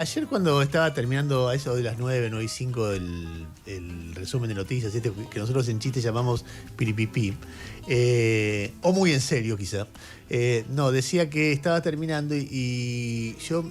Ayer cuando estaba terminando a eso de las 9:05 el resumen de noticias, este que nosotros en chiste llamamos piripipí, o muy en serio quizá, no, decía que estaba terminando y yo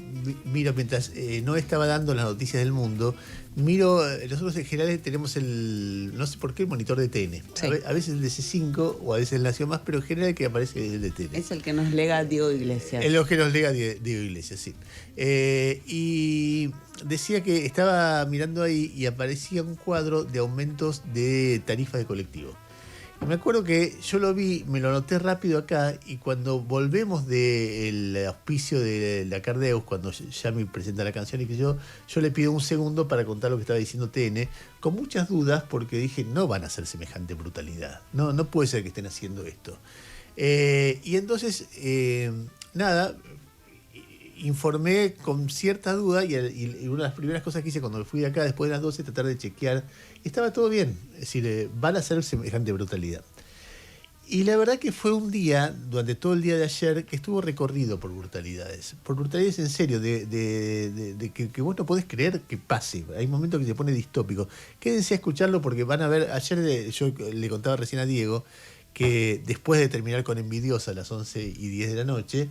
miro mientras no estaba dando las noticias del mundo, miro, nosotros en general tenemos no sé por qué, el monitor de TN. Sí. A veces el de C5 o a veces el Nación Más, pero en general el que aparece es el de TN. Es el que nos lega Diego Iglesias. Es lo que nos lega Diego Iglesias, sí. Y decía que estaba mirando ahí y aparecía un cuadro de aumentos de tarifas de colectivo. Y me acuerdo que yo lo vi, me lo anoté rápido acá, y cuando volvemos del auspicio de la Cardeus, cuando Yami presenta la canción y que yo le pido un segundo para contar lo que estaba diciendo TN, con muchas dudas, porque dije, no van a hacer semejante brutalidad. No puede ser que estén haciendo esto. Y entonces, nada, informé con cierta duda y una de las primeras cosas que hice cuando me fui de acá después de las 12, tratar de chequear, estaba todo bien. Es decir, van a hacer semejante brutalidad. Y la verdad que fue un día, durante todo el día de ayer, que estuvo recorrido por brutalidades. Por brutalidades en serio, de que vos no podés creer que pase. Hay momentos que se pone distópico. Quédense a escucharlo porque van a ver, ayer yo le contaba recién a Diego, que después de terminar con Envidiosa a las 11:10 de la noche,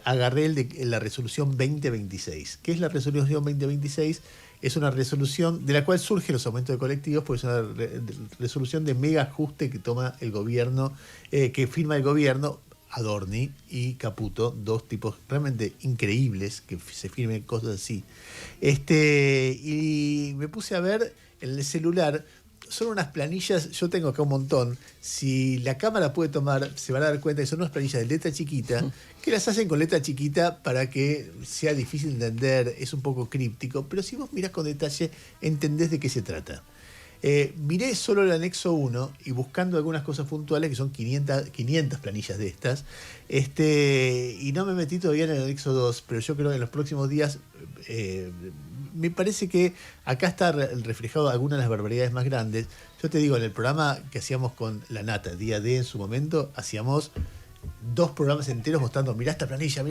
agarré la resolución 2026. ¿Qué es la resolución 2026? Es una resolución de la cual surgen los aumentos de colectivos, pues es una resolución de mega ajuste que toma el gobierno, que firma el gobierno, Adorni y Caputo, dos tipos realmente increíbles que se firmen cosas así. Y me puse a ver en el celular. Son unas planillas, yo tengo acá un montón. Si la cámara puede tomar, se van a dar cuenta que son unas planillas de letra chiquita, que las hacen con letra chiquita para que sea difícil de entender, es un poco críptico, pero si vos mirás con detalle, entendés de qué se trata. Miré solo el anexo 1 y buscando algunas cosas puntuales, que son 500 planillas de estas, y no me metí todavía en el anexo 2, pero yo creo que en los próximos días me parece que acá está reflejado algunas de las barbaridades más grandes. Yo te digo, en el programa que hacíamos con La Nata, Día D en su momento, hacíamos 2 programas enteros mostrando, mirá esta planilla,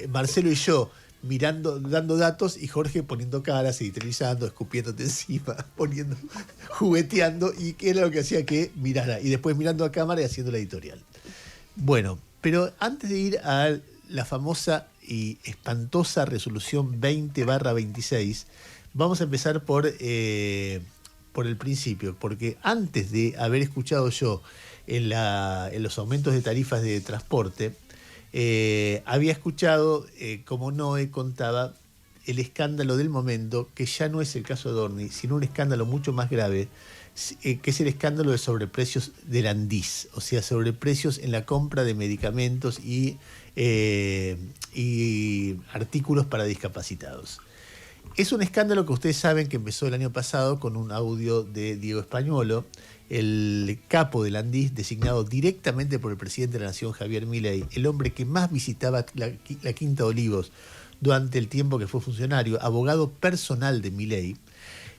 Marcelo y yo mirando, dando datos, y Jorge poniendo caras, editorizando, escupiéndote encima, jugueteando, y que era lo que hacía que mirara, y después mirando a cámara y haciendo la editorial. Bueno, pero antes de ir a la famosa y espantosa resolución 20/26, vamos a empezar por el principio, porque antes de haber escuchado yo en los aumentos de tarifas de transporte, había escuchado, como Noé contaba, el escándalo del momento, que ya no es el caso de Adorni, sino un escándalo mucho más grave, que es el escándalo de sobreprecios del Andís, o sea, sobreprecios en la compra de medicamentos y artículos para discapacitados. Es un escándalo que ustedes saben que empezó el año pasado con un audio de Diego Españolo, el capo del Andís, designado directamente por el presidente de la Nación, Javier Milei, el hombre que más visitaba la Quinta de Olivos durante el tiempo que fue funcionario, abogado personal de Milei,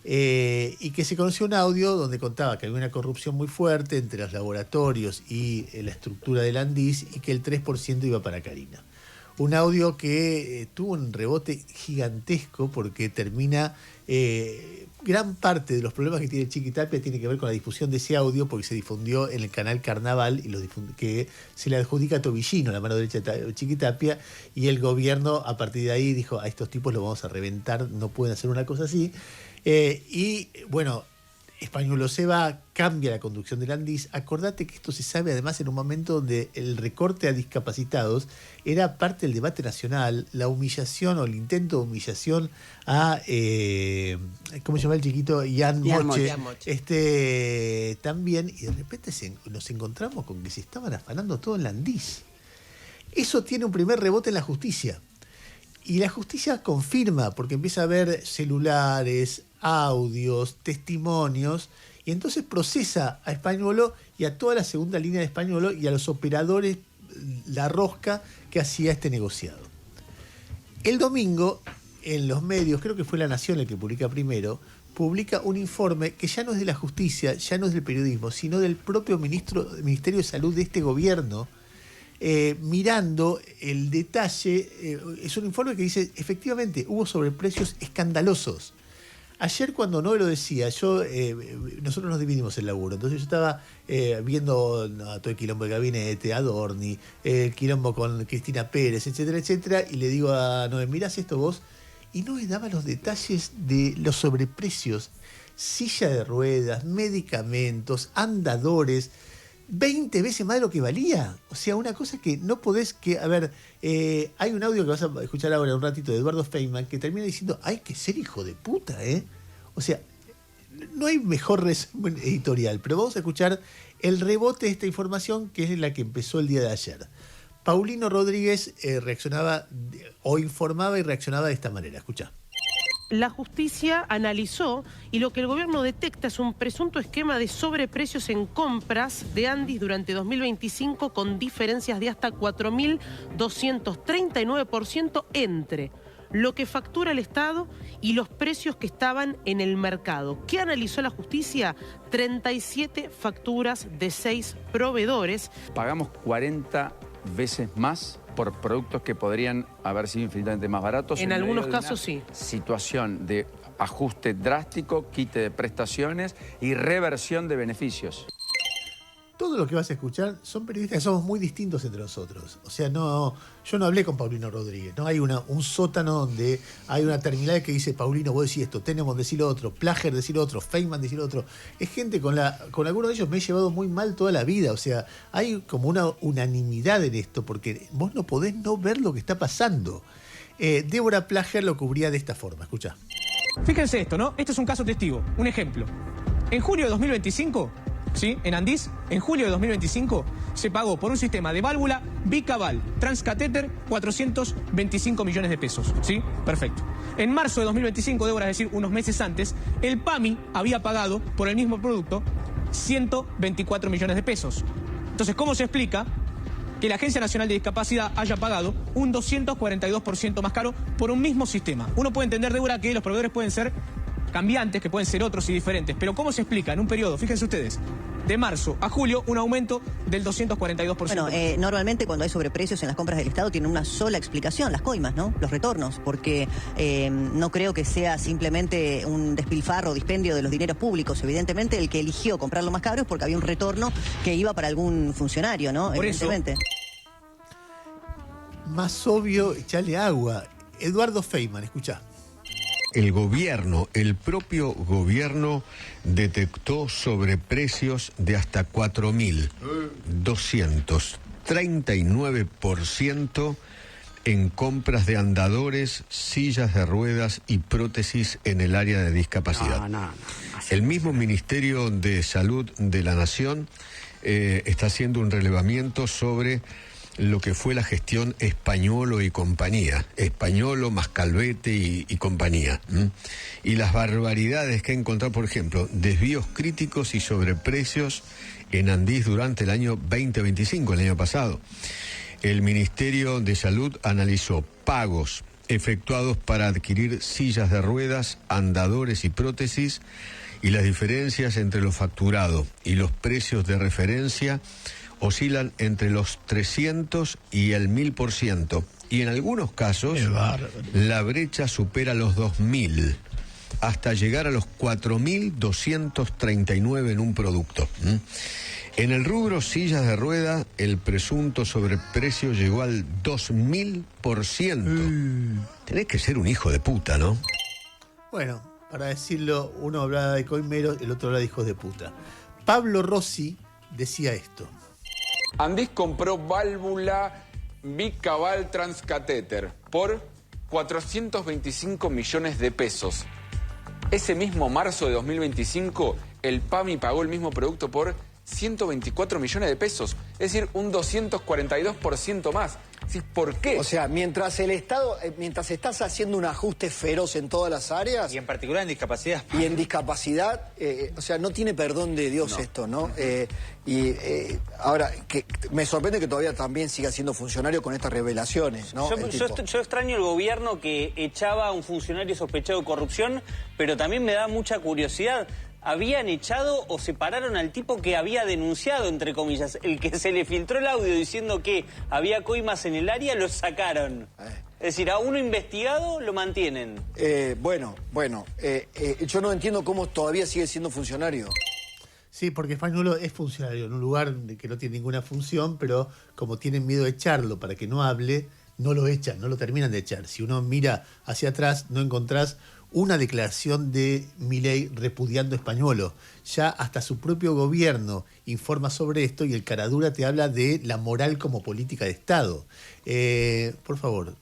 y que se conoció un audio donde contaba que había una corrupción muy fuerte entre los laboratorios y la estructura del Andís, y que el 3% iba para Carina. Un audio que tuvo un rebote gigantesco porque termina... gran parte de los problemas que tiene Chiquitapia tiene que ver con la difusión de ese audio, porque se difundió en el canal Carnaval, y que se le adjudica a Tobillino, la mano derecha de Chiquitapia, y el gobierno a partir de ahí dijo, a estos tipos los vamos a reventar, no pueden hacer una cosa así. Y bueno, Españolo se va, cambia la conducción del Andís. Acordate que esto se sabe además en un momento donde el recorte a discapacitados era parte del debate nacional, la humillación o el intento de humillación a, ¿cómo se llama el chiquito? Ian Moche. También, y de repente nos encontramos con que se estaban afanando todo en el Andís. Eso tiene un primer rebote en la justicia. Y la justicia confirma, porque empieza a ver celulares, audios, testimonios, y entonces procesa a Españolo y a toda la segunda línea de Españolo y a los operadores, la rosca que hacía este negociado. El domingo, en los medios, creo que fue La Nación el que publica primero, publica un informe que ya no es de la justicia, ya no es del periodismo, sino del propio Ministerio de Salud de este gobierno, mirando el detalle, es un informe que dice, efectivamente, hubo sobreprecios escandalosos. Ayer cuando Noé lo decía, nosotros nos dividimos el laburo, entonces yo estaba viendo todo el quilombo del gabinete, Adorni, el quilombo con Cristina Pérez, etcétera, etcétera, y le digo a Noé, mirás esto vos, y Noé daba los detalles de los sobreprecios, silla de ruedas, medicamentos, andadores, 20 veces más de lo que valía. O sea, una cosa que no podés hay un audio que vas a escuchar ahora un ratito de Eduardo Feynman que termina diciendo, hay que ser hijo de puta, ¿eh? O sea, no hay mejor resumen editorial, pero vamos a escuchar el rebote de esta información que es la que empezó el día de ayer. Paulino Rodríguez informaba y reaccionaba de esta manera. Escuchá. La justicia analizó y lo que el gobierno detecta es un presunto esquema de sobreprecios en compras de Andis durante 2025 con diferencias de hasta 4.239% entre lo que factura el Estado y los precios que estaban en el mercado. ¿Qué analizó la justicia? 37 facturas de 6 proveedores. Pagamos 40 veces más por productos que podrían haber sido infinitamente más baratos. En algunos casos sí. Situación de ajuste drástico, quite de prestaciones y reversión de beneficios. Todo lo que vas a escuchar son periodistas que somos muy distintos entre nosotros. O sea, yo no hablé con Paulino Rodríguez. No hay un sótano donde hay una terminal que dice, Paulino, vos decís esto, Tenemos decir lo otro, Plager decir lo otro, Feynman decir lo otro. Es gente con algunos de ellos me he llevado muy mal toda la vida. O sea, hay como una unanimidad en esto, porque vos no podés no ver lo que está pasando. Débora Plager lo cubría de esta forma. Escuchá. Fíjense esto, ¿no? Este es un caso testigo, un ejemplo. En julio de 2025... ¿sí? En Andis, en julio de 2025, se pagó por un sistema de válvula bicaval transcatéter 425 millones de pesos. ¿Sí? Perfecto. En marzo de 2025, Débora, es decir, unos meses antes, el PAMI había pagado por el mismo producto 124 millones de pesos. Entonces, ¿cómo se explica que la Agencia Nacional de Discapacidad haya pagado un 242% más caro por un mismo sistema? Uno puede entender, Débora, que los proveedores pueden ser cambiantes, que pueden ser otros y diferentes, pero ¿cómo se explica en un periodo, fíjense ustedes, de marzo a julio, un aumento del 242%? Bueno, normalmente cuando hay sobreprecios en las compras del Estado tienen una sola explicación, las coimas, ¿no? Los retornos, porque no creo que sea simplemente un despilfarro o dispendio de los dineros públicos. Evidentemente el que eligió comprarlo más caro es porque había un retorno que iba para algún funcionario, ¿no? Por evidentemente. Eso... Más obvio, echarle agua. Eduardo Feynman, escuchá. El propio gobierno detectó sobreprecios de hasta 4.239% en compras de andadores, sillas de ruedas y prótesis en el área de discapacidad. El mismo Ministerio de Salud de la Nación está haciendo un relevamiento sobre lo que fue la gestión Españolo y compañía, Españolo, Mascalvete y compañía. Y las barbaridades que ha encontrado, por ejemplo, desvíos críticos y sobreprecios en Andis durante el año 2025, el año pasado. El Ministerio de Salud analizó pagos efectuados para adquirir sillas de ruedas, andadores y prótesis, y las diferencias entre lo facturado y los precios de referencia oscilan entre los 300 y el 1000%. Y en algunos casos, la brecha supera los 2.000, hasta llegar a los 4.239 en un producto. En el rubro sillas de rueda, el presunto sobreprecio llegó al 2000%. Tenés que ser un hijo de puta, ¿no? Bueno, para decirlo, uno hablaba de coimeros, el otro hablaba de hijos de puta. Pablo Rossi decía esto. Andis compró válvula bicaval transcatéter por 425 millones de pesos. Ese mismo marzo de 2025, el PAMI pagó el mismo producto por 124 millones de pesos. Es decir, un 242% más. ¿Por qué? O sea, mientras el Estado, mientras estás haciendo un ajuste feroz en todas las áreas... Y en particular en discapacidad. Y en discapacidad, o sea, no tiene perdón de Dios esto, ¿no? Ahora, que me sorprende que todavía también siga siendo funcionario con estas revelaciones, ¿no? Yo extraño el gobierno que echaba a un funcionario sospechado de corrupción, pero también me da mucha curiosidad habían echado o separaron al tipo que había denunciado, entre comillas. El que se le filtró el audio diciendo que había coimas en el área, lo sacaron. Es decir, a uno investigado lo mantienen. Yo no entiendo cómo todavía sigue siendo funcionario. Sí, porque Fagnolo es funcionario en un lugar que no tiene ninguna función, pero como tienen miedo de echarlo para que no hable, no lo echan, no lo terminan de echar. Si uno mira hacia atrás, no encontrás una declaración de Milei repudiando a Spagnuolo. Ya hasta su propio gobierno informa sobre esto y el caradura te habla de la moral como política de Estado. Por favor,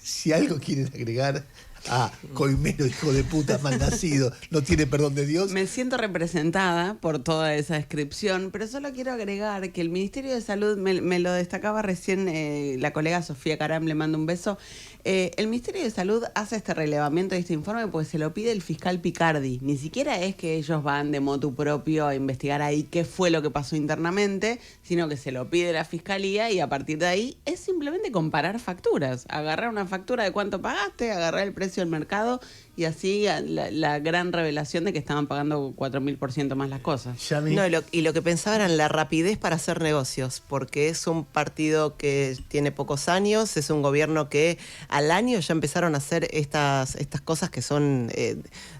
si algo quieren agregar a coimero, hijo de puta, malnacido, no tiene perdón de Dios. Me siento representada por toda esa descripción, pero solo quiero agregar que el Ministerio de Salud, me lo destacaba recién la colega Sofía Caram, le mando un beso. El Ministerio de Salud hace este relevamiento de este informe porque se lo pide el fiscal Picardi. Ni siquiera es que ellos van de motu propio a investigar ahí qué fue lo que pasó internamente, sino que se lo pide la fiscalía y a partir de ahí es simplemente comparar facturas. Agarrar una factura de cuánto pagaste, agarrar el precio del mercado y así la gran revelación de que estaban pagando 4.000% más las cosas. No, y lo que pensaba era en la rapidez para hacer negocios, porque es un partido que tiene pocos años, es un gobierno que al año ya empezaron a hacer estas cosas que son,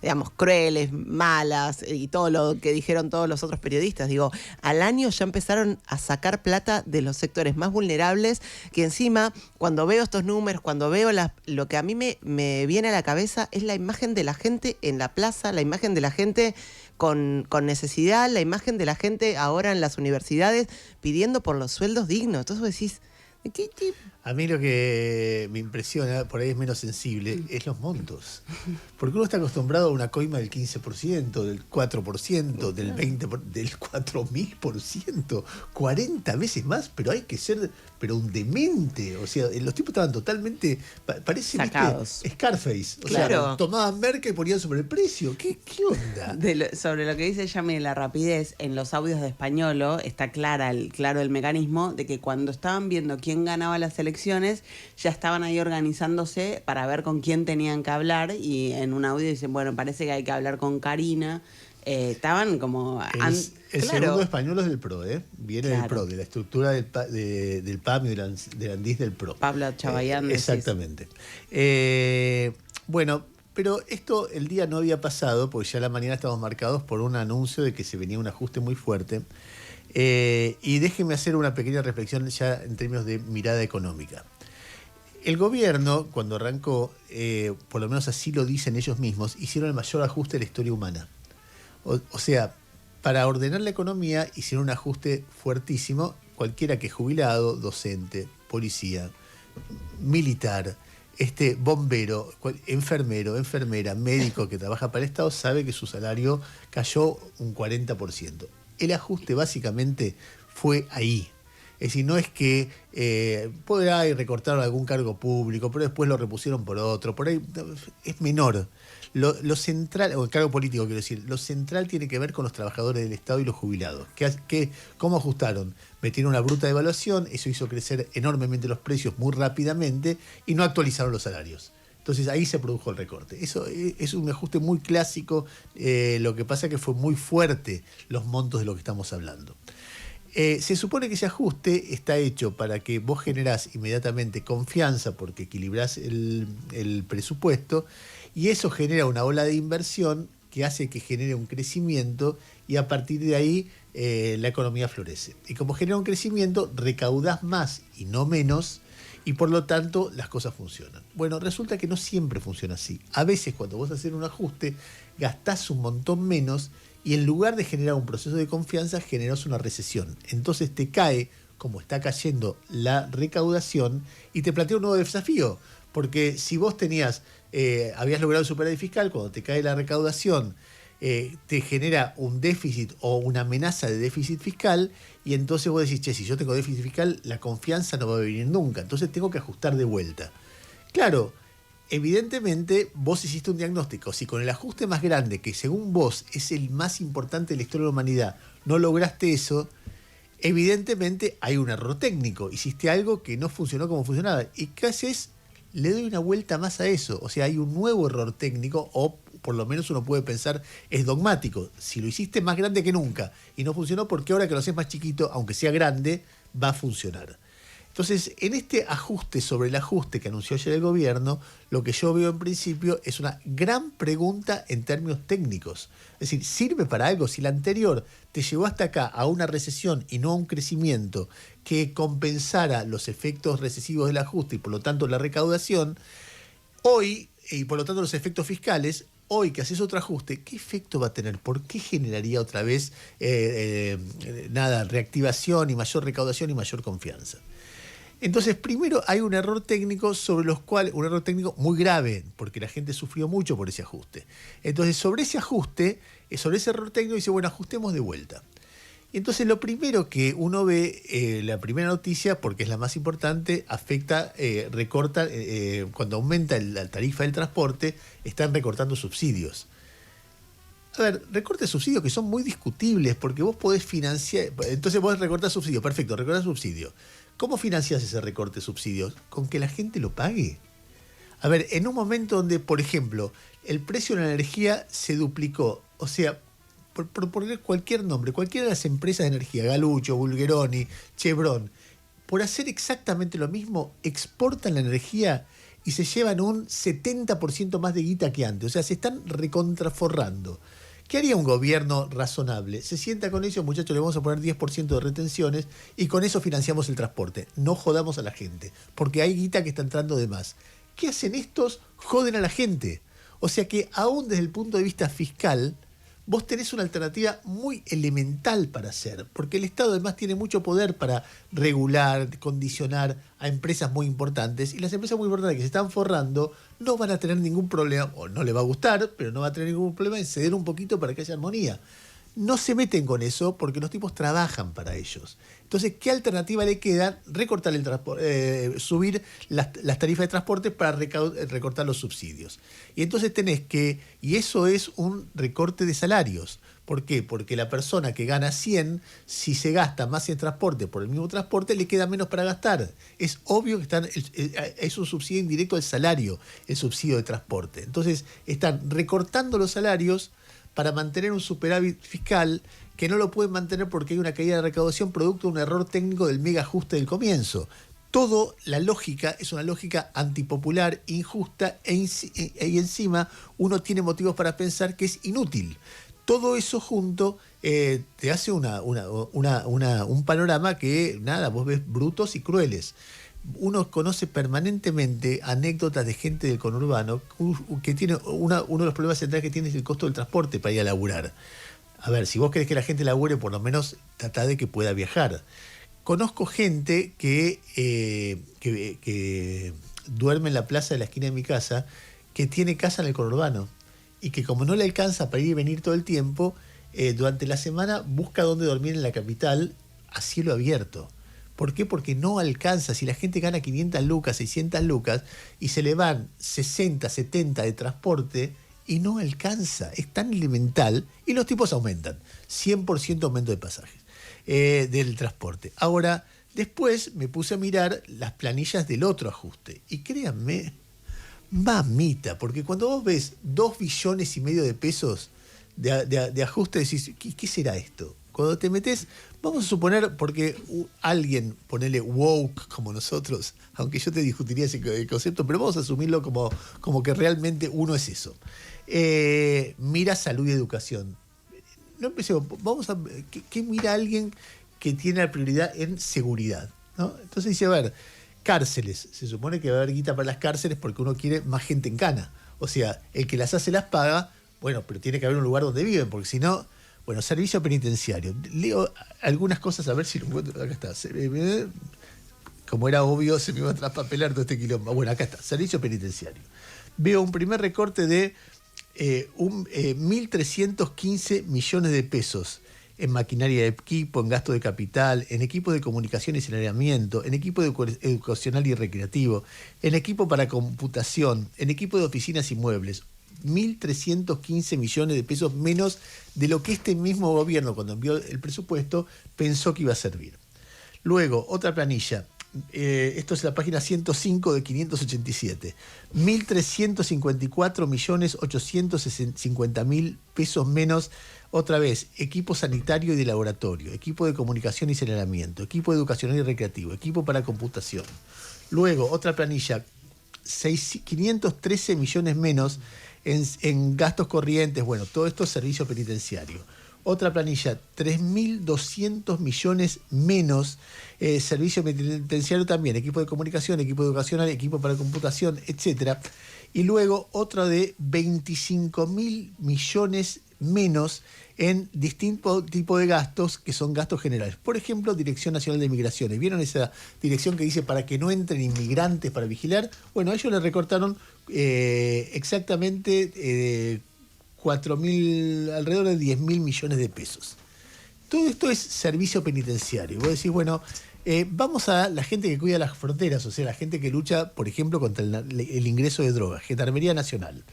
digamos, crueles, malas, y todo lo que dijeron todos los otros periodistas. Digo, al año ya empezaron a sacar plata de los sectores más vulnerables, que encima, cuando veo estos números, cuando veo lo que a mí me viene a la cabeza es la imagen de la gente en la plaza, la imagen de la gente con necesidad, la imagen de la gente ahora en las universidades pidiendo por los sueldos dignos. Entonces vos decís, ¿qué? A mí lo que me impresiona, por ahí es menos sensible, es los montos. Porque uno está acostumbrado a una coima del 15%, del 4%, del 20%, del 4.000%, 40 veces más, pero hay que ser un demente. O sea, los tipos estaban totalmente, parece, sacados. ¿viste? Scarface. O claro. sea, tomaban merca y ponían sobre el precio. ¿Qué onda? Sobre lo que dice Yami de la rapidez, en los audios de Spagnuolo está claro el mecanismo de que cuando estaban viendo quién ganaba las elecciones, ya estaban ahí organizándose para ver con quién tenían que hablar y en un audio dicen, bueno, parece que hay que hablar con Karina. Estaban como... El segundo Spagnuolo es del PRO, viene del PRO, de la estructura del PAM y del Andis del PRO. Pablo Chabayán. Exactamente. Bueno, pero esto el día no había pasado, porque ya a la mañana estábamos marcados por un anuncio de que se venía un ajuste muy fuerte. Y déjenme hacer una pequeña reflexión ya en términos de mirada económica. El gobierno, cuando arrancó, por lo menos así lo dicen ellos mismos, hicieron el mayor ajuste de la historia humana. O sea, para ordenar la economía hicieron un ajuste fuertísimo. Cualquiera que es jubilado, docente, policía, militar, bombero, enfermero, enfermera, médico que trabaja para el Estado sabe que su salario cayó un 40%. El ajuste básicamente fue ahí. Es decir, no es que por ahí recortaron algún cargo público, pero después lo repusieron por otro. Por ahí es menor. Lo central, o el cargo político quiero decir, lo central tiene que ver con los trabajadores del Estado y los jubilados. ¿Cómo ajustaron? Metieron una bruta devaluación, eso hizo crecer enormemente los precios muy rápidamente y no actualizaron los salarios. Entonces ahí se produjo el recorte. Eso es un ajuste muy clásico, lo que pasa es que fue muy fuerte los montos de lo que estamos hablando. Se supone que ese ajuste está hecho para que vos generás inmediatamente confianza porque equilibrás el presupuesto y eso genera una ola de inversión que hace que genere un crecimiento y a partir de ahí la economía florece. Y como genera un crecimiento, recaudás más y no menos y por lo tanto las cosas funcionan. Bueno, resulta que no siempre funciona así. A veces cuando vos haces un ajuste, gastás un montón menos y en lugar de generar un proceso de confianza, generás una recesión. Entonces te cae, como está cayendo la recaudación, y te plantea un nuevo desafío. Porque si vos habías logrado el superávit fiscal, cuando te cae la recaudación, te genera un déficit o una amenaza de déficit fiscal, y entonces vos decís, si yo tengo déficit fiscal, la confianza no va a venir nunca, entonces tengo que ajustar de vuelta. Claro, evidentemente vos hiciste un diagnóstico. Si con el ajuste más grande, que según vos es el más importante de la historia de la humanidad, no lograste eso, evidentemente hay un error técnico. Hiciste algo que no funcionó como funcionaba. ¿Y qué haces? Le doy una vuelta más a eso. O sea, hay un nuevo error técnico o por lo menos uno puede pensar, es dogmático. Si lo hiciste más grande que nunca y no funcionó, porque ahora que lo haces más chiquito, aunque sea grande, va a funcionar. Entonces, en este ajuste sobre el ajuste que anunció ayer el gobierno, lo que yo veo en principio es una gran pregunta en términos técnicos. Es decir, ¿sirve para algo? Si la anterior te llevó hasta acá a una recesión y no a un crecimiento que compensara los efectos recesivos del ajuste y por lo tanto la recaudación, hoy, y por lo tanto los efectos fiscales, hoy que haces otro ajuste, ¿qué efecto va a tener? ¿Por qué generaría otra vez reactivación y mayor recaudación y mayor confianza? Entonces, primero hay un error técnico un error técnico muy grave, porque la gente sufrió mucho por ese ajuste. Entonces, sobre ese error técnico, dice, bueno, ajustemos de vuelta. Y entonces lo primero que uno ve, la primera noticia, porque es la más importante, recorta, cuando aumenta la tarifa del transporte, están recortando subsidios. A ver, recortes subsidios que son muy discutibles, porque vos podés financiar, entonces vos recortás subsidios, perfecto, recortás subsidios. ¿Cómo financiás ese recorte de subsidios? ¿Con que la gente lo pague? A ver, en un momento donde, por ejemplo, el precio de la energía se duplicó, o sea, por poner cualquier nombre, cualquiera de las empresas de energía, Galucho, Bulgeroni, Chevron, por hacer exactamente lo mismo, exportan la energía y se llevan un 70% más de guita que antes. O sea, se están recontraforrando. ¿Qué haría un gobierno razonable? Se sienta con ellos, muchachos, le vamos a poner 10% de retenciones y con eso financiamos el transporte. No jodamos a la gente, porque hay guita que está entrando de más. ¿Qué hacen estos? Joden a la gente. O sea que aún desde el punto de vista fiscal, vos tenés una alternativa muy elemental para hacer, porque el Estado además tiene mucho poder para regular, condicionar a empresas muy importantes, y las empresas muy importantes que se están forrando no van a tener ningún problema, o no les va a gustar, pero no va a tener ningún problema en ceder un poquito para que haya armonía. No se meten con eso porque los tipos trabajan para ellos. Entonces, ¿qué alternativa le queda? Recortar el transporte, subir las tarifas de transporte para recortar los subsidios. Y entonces y eso es un recorte de salarios. ¿Por qué? Porque la persona que gana 100, si se gasta más en transporte por el mismo transporte, le queda menos para gastar. Es obvio que es un subsidio indirecto al salario, el subsidio de transporte. Entonces, están recortando los salarios para mantener un superávit fiscal que no lo pueden mantener porque hay una caída de recaudación producto de un error técnico del mega ajuste del comienzo. La lógica es una lógica antipopular, injusta y encima uno tiene motivos para pensar que es inútil. Todo eso junto te hace un panorama que, vos ves brutos y crueles. Uno conoce permanentemente anécdotas de gente del conurbano que tiene uno de los problemas centrales que tiene es el costo del transporte para ir a laburar. A ver, si vos querés que la gente labure, por lo menos tratá de que pueda viajar. Conozco gente que duerme en la plaza de la esquina de mi casa, que tiene casa en el conurbano y que como no le alcanza para ir y venir todo el tiempo, durante la semana busca dónde dormir en la capital a cielo abierto. ¿Por qué? Porque no alcanza. Si la gente gana 500 lucas, 600 lucas y se le van 60, 70 de transporte y no alcanza. Es tan elemental y los tipos aumentan. 100% aumento de pasajes del transporte. Ahora, después me puse a mirar las planillas del otro ajuste. Y créanme, mamita, porque cuando vos ves 2,5 billones de pesos de ajuste, decís, ¿qué será esto? Cuando te metes, vamos a suponer, porque alguien, ponele woke como nosotros, aunque yo te discutiría ese concepto, pero vamos a asumirlo como que realmente uno es eso. Mira salud y educación. No empecemos, vamos a ¿qué mira alguien que tiene la prioridad en seguridad? ¿No? Entonces dice, a ver, cárceles. Se supone que va a haber guita para las cárceles porque uno quiere más gente en cana. O sea, el que las hace las paga, bueno, pero tiene que haber un lugar donde viven, porque si no... Bueno, servicio penitenciario. Leo algunas cosas a ver si lo encuentro. Acá está. Como era obvio, se me iba a traspapelar todo este quilombo. Bueno, acá está. Servicio penitenciario. Veo un primer recorte de 1.315 millones de pesos en maquinaria de equipo, en gasto de capital, en equipo de comunicación y saneamiento, en equipo educacional y recreativo, en equipo para computación, en equipo de oficinas y muebles. 1.315 millones de pesos menos de lo que este mismo gobierno, cuando envió el presupuesto, pensó que iba a servir. Luego, otra planilla. esto es la página 105 de 587. 1.354.850.000 pesos menos. Otra vez, equipo sanitario y de laboratorio, equipo de comunicación y señalamiento, equipo educacional y recreativo, equipo para computación. Luego, otra planilla, 513 millones menos en gastos corrientes. Bueno, todo esto es servicio penitenciario. Otra planilla, 3.200 millones menos, servicio penitenciario también, equipo de comunicación, equipo educacional, equipo para computación, etc. Y luego otra de 25.000 millones menos en distinto tipo de gastos que son gastos generales. Por ejemplo, Dirección Nacional de Migraciones. ¿Vieron esa dirección que dice para que no entren inmigrantes para vigilar? Bueno, a ellos le recortaron exactamente 4.000, alrededor de 10.000 millones de pesos. Todo esto es servicio penitenciario. Vos decís, bueno, vamos a la gente que cuida las fronteras, o sea, la gente que lucha, por ejemplo, contra el ingreso de drogas, Gendarmería Nacional.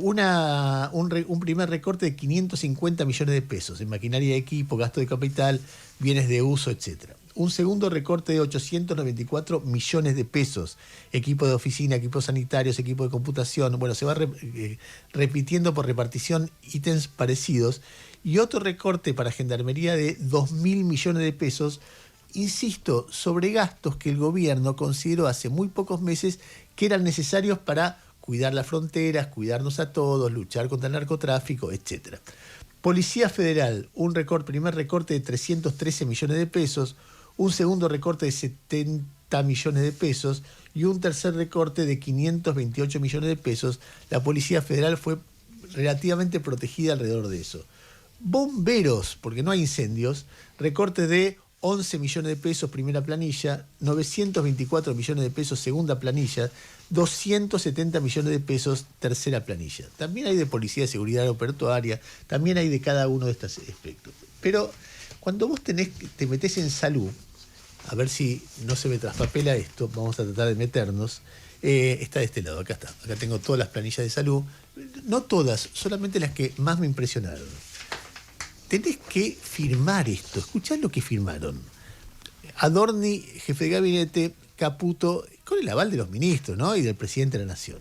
Un primer recorte de 550 millones de pesos en maquinaria de equipo, gasto de capital, bienes de uso, etc. Un segundo recorte de 894 millones de pesos, equipo de oficina, equipos sanitarios, equipo de computación. Bueno, se va repitiendo por repartición ítems parecidos. Y otro recorte para Gendarmería de 2.000 millones de pesos, insisto, sobre gastos que el gobierno consideró hace muy pocos meses que eran necesarios para cuidar las fronteras, cuidarnos a todos, luchar contra el narcotráfico, etc. Policía Federal, primer recorte de 313 millones de pesos, un segundo recorte de 70 millones de pesos y un tercer recorte de 528 millones de pesos. La Policía Federal fue relativamente protegida alrededor de eso. Bomberos, porque no hay incendios, recorte de 11 millones de pesos, primera planilla, 924 millones de pesos, segunda planilla, 270 millones de pesos, tercera planilla. También hay de Policía de Seguridad Aeroportuaria, también hay de cada uno de estos aspectos. Pero cuando vos te metés en salud, a ver si no se me traspapela esto, vamos a tratar de meternos, está de este lado, acá está. Acá tengo todas las planillas de salud, no todas, solamente las que más me impresionaron. Tenés que firmar esto. Escuchá lo que firmaron. Adorni, jefe de gabinete, Caputo, con el aval de los ministros, ¿no? Y del presidente de la Nación.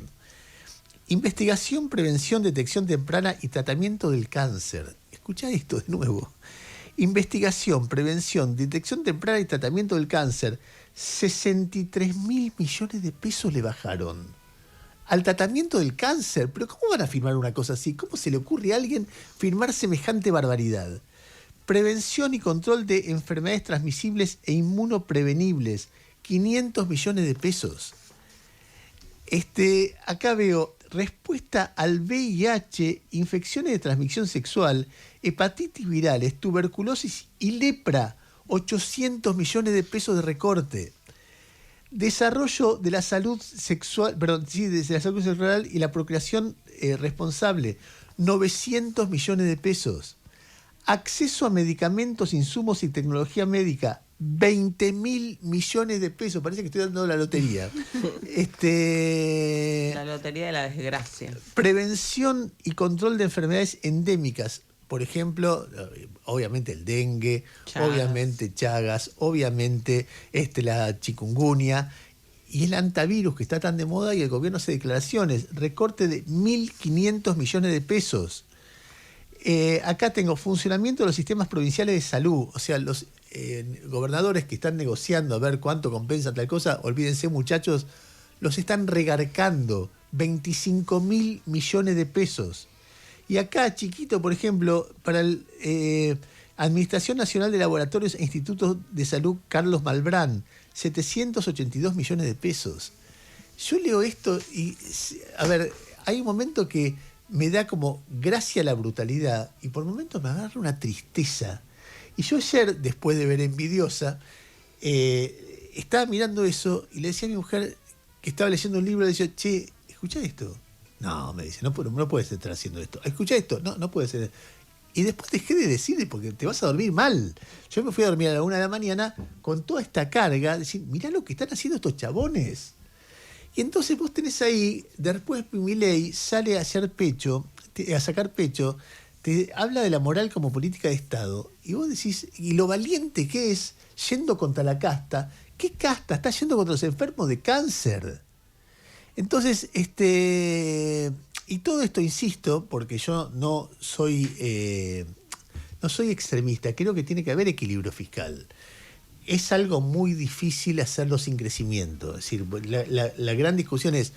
Investigación, prevención, detección temprana y tratamiento del cáncer. Escuchá esto de nuevo. Investigación, prevención, detección temprana y tratamiento del cáncer. 63.000 millones de pesos le bajaron al tratamiento del cáncer. Pero ¿cómo van a firmar una cosa así? ¿Cómo se le ocurre a alguien firmar semejante barbaridad? Prevención y control de enfermedades transmisibles e inmunoprevenibles, 500 millones de pesos. Acá veo respuesta al VIH, infecciones de transmisión sexual, hepatitis virales, tuberculosis y lepra, 800 millones de pesos de recorte. Desarrollo de la salud sexual, de la salud sexual y la procreación responsable, 900 millones de pesos. Acceso a medicamentos, insumos y tecnología médica, 20.000 millones de pesos. Parece que estoy dando la lotería. La lotería de la desgracia. Prevención y control de enfermedades endémicas. Por ejemplo, obviamente el dengue, obviamente Chagas, obviamente la chikungunya y el antivirus que está tan de moda y el gobierno hace declaraciones. Recorte de 1.500 millones de pesos. Acá tengo funcionamiento de los sistemas provinciales de salud. O sea, los gobernadores que están negociando a ver cuánto compensa tal cosa, olvídense muchachos, los están regarcando. 25.000 millones de pesos. Y acá, chiquito, por ejemplo, para la Administración Nacional de Laboratorios e Institutos de Salud Carlos Malbrán, 782 millones de pesos. Yo leo esto y, a ver, hay un momento que me da como gracia la brutalidad y por momentos me agarra una tristeza. Y yo ayer, después de ver Envidiosa, estaba mirando eso y le decía a mi mujer que estaba leyendo un libro, le decía, che, escuchá esto. No, me dice, no puedes estar haciendo esto. Escuchá esto, no puede ser. Y después dejé de decir porque te vas a dormir mal. Yo me fui a dormir a la 1 de la mañana con toda esta carga, de decir, mirá lo que están haciendo estos chabones. Y entonces vos tenés ahí, después Milei sale a hacer pecho, a sacar pecho, te habla de la moral como política de Estado, y vos decís, y lo valiente que es, yendo contra la casta, ¿Qué casta? Está yendo contra los enfermos de cáncer. Entonces, y todo esto, insisto, porque yo no soy extremista, creo que tiene que haber equilibrio fiscal. Es algo muy difícil hacerlo sin crecimiento. Es decir, la gran discusión es,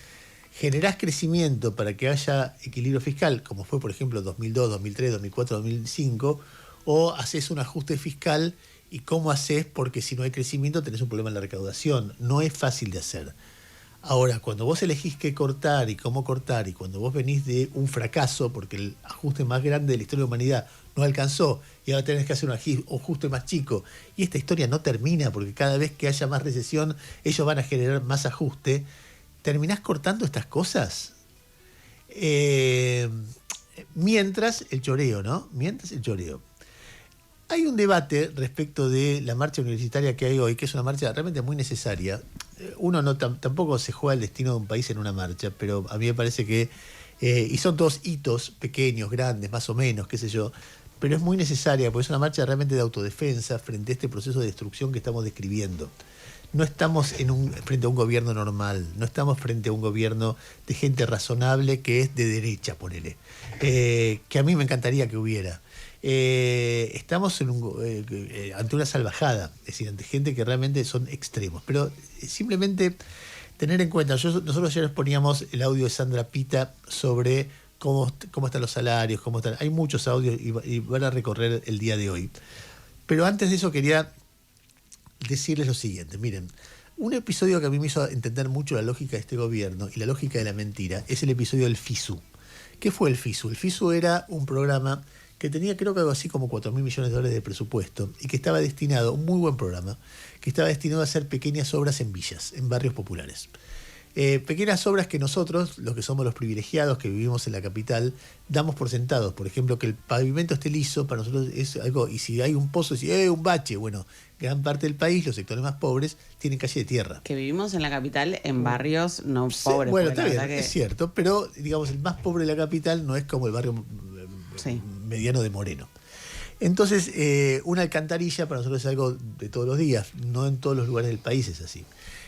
¿generás crecimiento para que haya equilibrio fiscal, como fue, por ejemplo, 2002, 2003, 2004, 2005, o haces un ajuste fiscal y cómo haces? Porque si no hay crecimiento tenés un problema en la recaudación. No es fácil de hacer. Ahora, cuando vos elegís qué cortar y cómo cortar, y cuando vos venís de un fracaso, porque el ajuste más grande de la historia de la humanidad no alcanzó, y ahora tenés que hacer un ajuste más chico, y esta historia no termina, porque cada vez que haya más recesión, ellos van a generar más ajuste, ¿terminás cortando estas cosas? Mientras el choreo, ¿no? Mientras el choreo. Hay un debate respecto de la marcha universitaria que hay hoy, que es una marcha realmente muy necesaria. Uno tampoco se juega el destino de un país en una marcha, pero a mí me parece que, y son todos hitos pequeños, grandes, más o menos, qué sé yo, pero es muy necesaria porque es una marcha realmente de autodefensa frente a este proceso de destrucción que estamos describiendo. No estamos frente a un gobierno normal, no estamos frente a un gobierno de gente razonable que es de derecha, ponele, que a mí me encantaría que hubiera. Estamos ante una salvajada, es decir, ante gente que realmente son extremos, pero simplemente tener en cuenta, nosotros ayer poníamos el audio de Sandra Pita sobre cómo están los salarios, hay muchos audios y van a recorrer el día de hoy, pero antes de eso quería decirles lo siguiente. Miren, un episodio que a mí me hizo entender mucho la lógica de este gobierno y la lógica de la mentira es el episodio del FISU. ¿Qué fue el FISU? El FISU era un programa que tenía, creo que algo así como $4.000 millones de presupuesto, y que estaba destinado, un muy buen programa, que estaba destinado a hacer pequeñas obras en villas, en barrios populares. Pequeñas obras que nosotros, los que somos los privilegiados, que vivimos en la capital, damos por sentados. Por ejemplo, que el pavimento esté liso, para nosotros es algo, y si hay un pozo, si hay un bache, bueno, gran parte del país, los sectores más pobres, tienen calle de tierra. Que vivimos en la capital en barrios no pobres. Bueno, está bien, es cierto, pero digamos, el más pobre de la capital no es como el barrio mediano de Moreno. Entonces, una alcantarilla para nosotros es algo de todos los días, no en todos los lugares del país es así,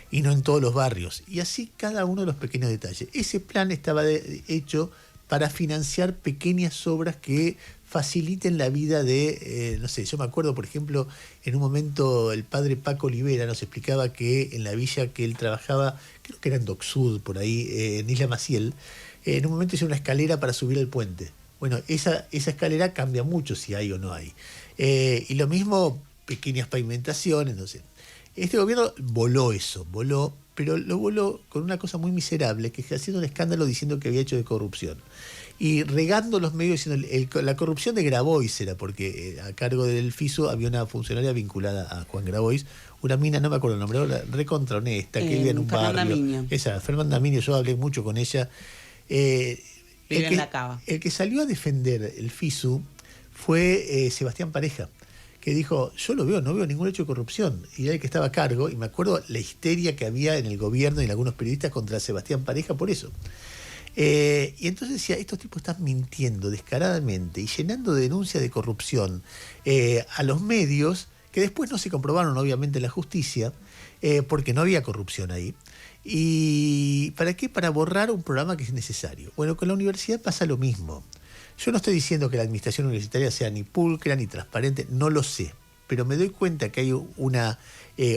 y no en todos los barrios, y así cada uno de los pequeños detalles. Ese plan estaba hecho para financiar pequeñas obras que faciliten la vida de, no sé, yo me acuerdo, por ejemplo, en un momento el padre Paco Olivera nos explicaba que en la villa que él trabajaba, creo que era en Dock Sud, por ahí, en Isla Maciel, en un momento hizo una escalera para subir al puente. Bueno, esa escalera cambia mucho si hay o no hay. Y lo mismo, pequeñas pavimentaciones, no sé. Este gobierno voló, pero lo voló con una cosa muy miserable, que es haciendo un escándalo diciendo que había hecho de corrupción. Y regando los medios diciendo, la corrupción de Grabois era, porque a cargo del FISU había una funcionaria vinculada a Juan Grabois, una mina, no me acuerdo el nombre ahora, recontra honesta, que vivía en un Fernanda barrio. Miño. Esa, Fernanda Miño, yo hablé mucho con ella. Vive en la Cava. El que salió a defender el FISU fue Sebastián Pareja, que dijo, yo no veo ningún hecho de corrupción, y era el que estaba a cargo, y me acuerdo la histeria que había en el gobierno y en algunos periodistas contra Sebastián Pareja por eso. Y entonces decía, estos tipos están mintiendo descaradamente y llenando de denuncias de corrupción a los medios, que después no se comprobaron obviamente en la justicia, porque no había corrupción ahí. ¿Y para qué? Para borrar un programa que es necesario. Bueno, con la universidad pasa lo mismo. Yo no estoy diciendo que la administración universitaria sea ni pulcra ni transparente, no lo sé, pero me doy cuenta que hay una